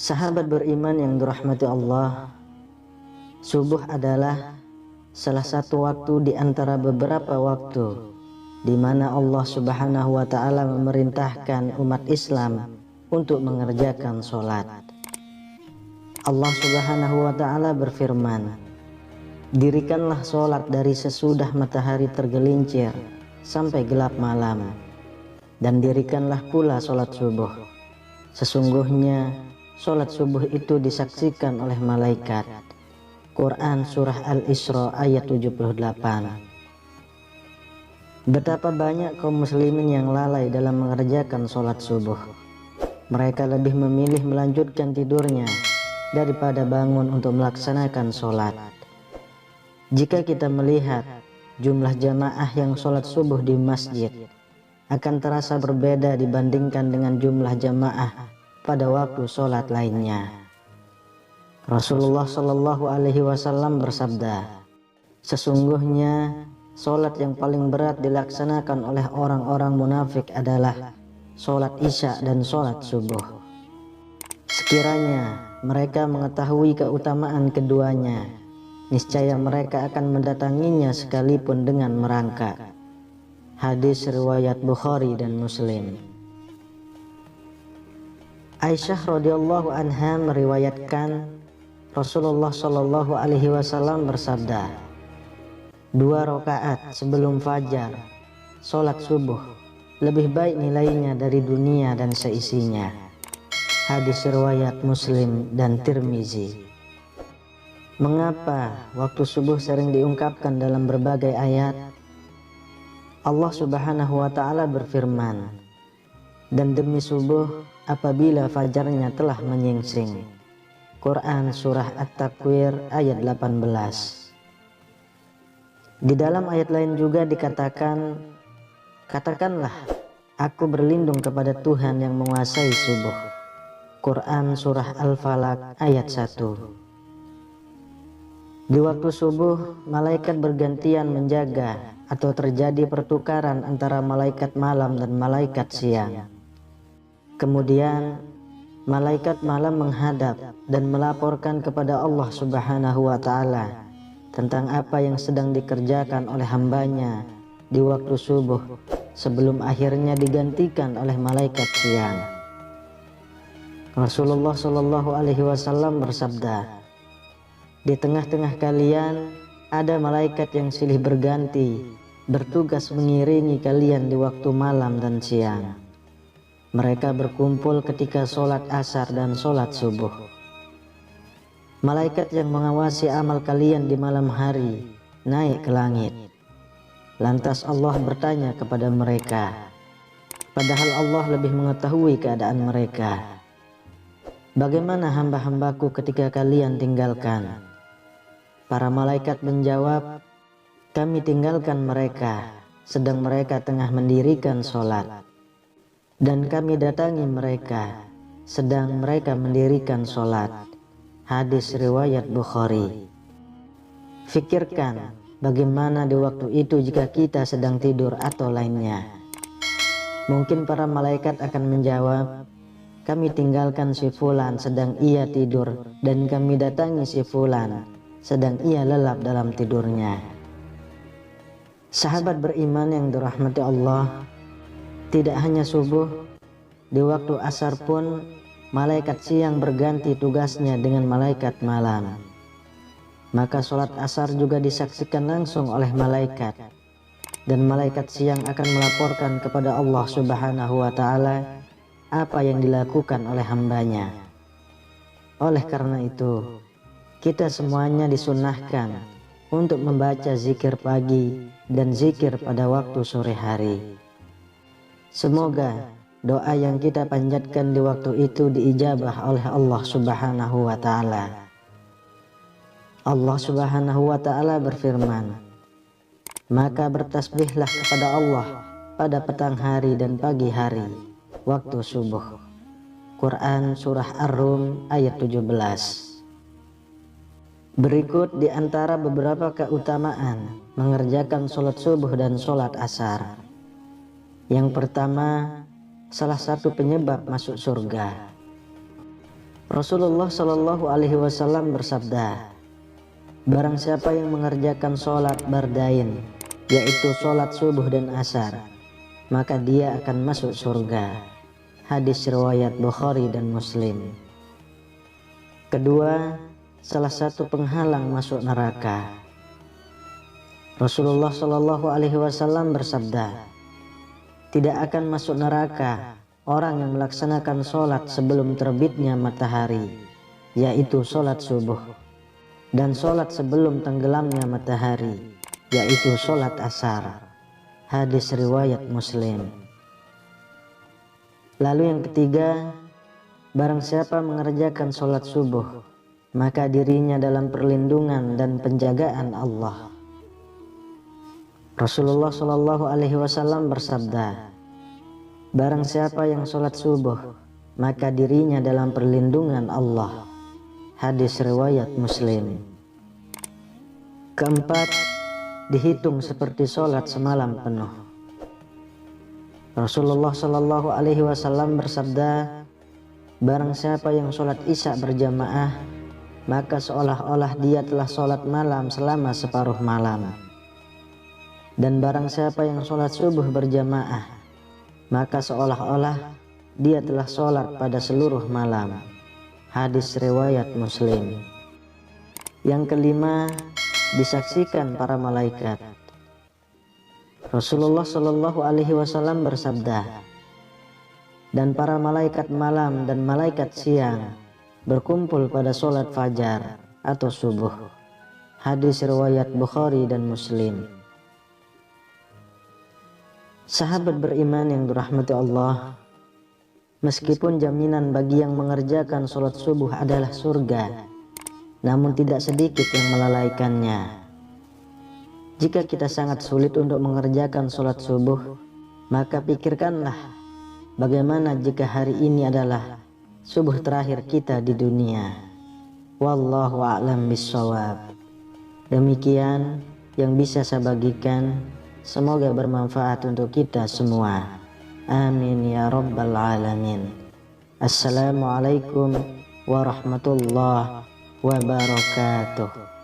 Sahabat beriman yang dirahmati Allah, subuh adalah salah satu waktu di antara beberapa waktu di mana Allah Subhanahu wa Ta'ala memerintahkan umat Islam untuk mengerjakan sholat. Allah Subhanahu wa Ta'ala berfirman, "Dirikanlah sholat dari sesudah matahari tergelincir sampai gelap malam, dan dirikanlah pula sholat subuh. Sesungguhnya sholat subuh itu disaksikan oleh malaikat." Quran Surah Al-Isra ayat 78. Betapa banyak kaum muslimin yang lalai dalam mengerjakan sholat subuh. Mereka lebih memilih melanjutkan tidurnya daripada bangun untuk melaksanakan sholat. Jika kita melihat jumlah jamaah yang sholat subuh di masjid, akan terasa berbeda dibandingkan dengan jumlah jamaah pada waktu sholat lainnya. Rasulullah Shallallahu Alaihi Wasallam bersabda, "Sesungguhnya sholat yang paling berat dilaksanakan oleh orang-orang munafik adalah sholat isya dan sholat subuh. Sekiranya mereka mengetahui keutamaan keduanya, niscaya mereka akan mendatanginya sekalipun dengan merangkak." Hadis riwayat Bukhari dan Muslim. Aisyah radhiyallahu anha meriwayatkan Rasulullah Shallallahu Alaihi Wasallam bersabda, 2 rakaat sebelum fajar sholat subuh lebih baik nilainya dari dunia dan seisinya. Hadis riwayat Muslim dan Tirmizi. Mengapa waktu subuh sering diungkapkan dalam berbagai ayat? Allah Subhanahu wa Ta'ala berfirman, "Dan demi subuh apabila fajarnya telah menyingsing." Quran Surah At-Takwir ayat 18. Di dalam ayat lain juga dikatakan, "Katakanlah, aku berlindung kepada Tuhan yang menguasai subuh." Quran Surah Al-Falaq ayat 1. Di waktu subuh, malaikat bergantian menjaga atau terjadi pertukaran antara malaikat malam dan malaikat siang. Kemudian malaikat malam menghadap dan melaporkan kepada Allah Subhanahu wa Ta'ala tentang apa yang sedang dikerjakan oleh hambanya di waktu subuh sebelum akhirnya digantikan oleh malaikat siang. Rasulullah Shallallahu Alaihi Wasallam bersabda, "Di tengah-tengah kalian ada malaikat yang silih berganti bertugas mengiringi kalian di waktu malam dan siang. Mereka berkumpul ketika sholat asar dan sholat subuh. Malaikat yang mengawasi amal kalian di malam hari naik ke langit. Lantas Allah bertanya kepada mereka, padahal Allah lebih mengetahui keadaan mereka, 'Bagaimana hamba-hambaku ketika kalian tinggalkan?' Para malaikat menjawab, 'Kami tinggalkan mereka sedang mereka tengah mendirikan sholat. Dan kami datangi mereka sedang mereka mendirikan sholat." Hadis riwayat Bukhari. Fikirkan bagaimana di waktu itu jika kita sedang tidur atau lainnya. Mungkin para malaikat akan menjawab, "Kami tinggalkan si fulan sedang ia tidur, dan kami datangi si fulan sedang ia lelap dalam tidurnya." Sahabat beriman yang dirahmati Allah, tidak hanya subuh, di waktu asar pun malaikat siang berganti tugasnya dengan malaikat malam. Maka sholat asar juga disaksikan langsung oleh malaikat, dan malaikat siang akan melaporkan kepada Allah Subhanahu wa Ta'ala apa yang dilakukan oleh hambanya. Oleh karena itu, kita semuanya disunahkan untuk membaca zikir pagi dan zikir pada waktu sore hari. Semoga doa yang kita panjatkan di waktu itu diijabah oleh Allah Subhanahu wa Ta'ala. Allah Subhanahu wa Ta'ala berfirman, "Maka bertasbihlah kepada Allah pada petang hari dan pagi hari, waktu subuh." Quran Surah Ar-Rum ayat 17. Berikut di antara beberapa keutamaan mengerjakan sholat subuh dan sholat asar. Yang pertama, salah satu penyebab masuk surga. Rasulullah Shallallahu Alaihi Wasallam bersabda, barang siapa yang mengerjakan sholat bardain, yaitu sholat subuh dan asar, maka dia akan masuk surga. Hadis riwayat Bukhari dan Muslim. Kedua, salah satu penghalang masuk neraka. Rasulullah Shallallahu Alaihi Wasallam bersabda, tidak akan masuk neraka orang yang melaksanakan sholat sebelum terbitnya matahari, yaitu sholat subuh, dan sholat sebelum tenggelamnya matahari, yaitu sholat asar. Hadis riwayat Muslim. Lalu yang ketiga, barang siapa mengerjakan sholat subuh, maka dirinya dalam perlindungan dan penjagaan Allah. Rasulullah Shallallahu Alaihi Wasallam bersabda, barang siapa yang sholat subuh, maka dirinya dalam perlindungan Allah. Hadis riwayat Muslim. Keempat, dihitung seperti sholat semalam penuh. Rasulullah Shallallahu Alaihi Wasallam bersabda, barang siapa yang sholat isya berjamaah, maka seolah-olah dia telah sholat malam selama separuh malam. Dan barang siapa yang sholat subuh berjamaah, maka seolah-olah dia telah sholat pada seluruh malam. Hadis riwayat Muslim. Yang kelima, disaksikan para malaikat. Rasulullah Shallallahu Alaihi Wasallam bersabda, dan para malaikat malam dan malaikat siang berkumpul pada sholat fajar atau subuh. Hadis riwayat Bukhari dan Muslim. Sahabat beriman yang dirahmati Allah, meskipun jaminan bagi yang mengerjakan sholat subuh adalah surga, namun tidak sedikit yang melalaikannya. Jika kita sangat sulit untuk mengerjakan sholat subuh, maka pikirkanlah bagaimana jika hari ini adalah subuh terakhir kita di dunia. Wallahu a'lam bishawab. Demikian yang bisa saya bagikan, semoga bermanfaat untuk kita semua. Amin ya rabbal alamin. Assalamualaikum warahmatullahi wabarakatuh.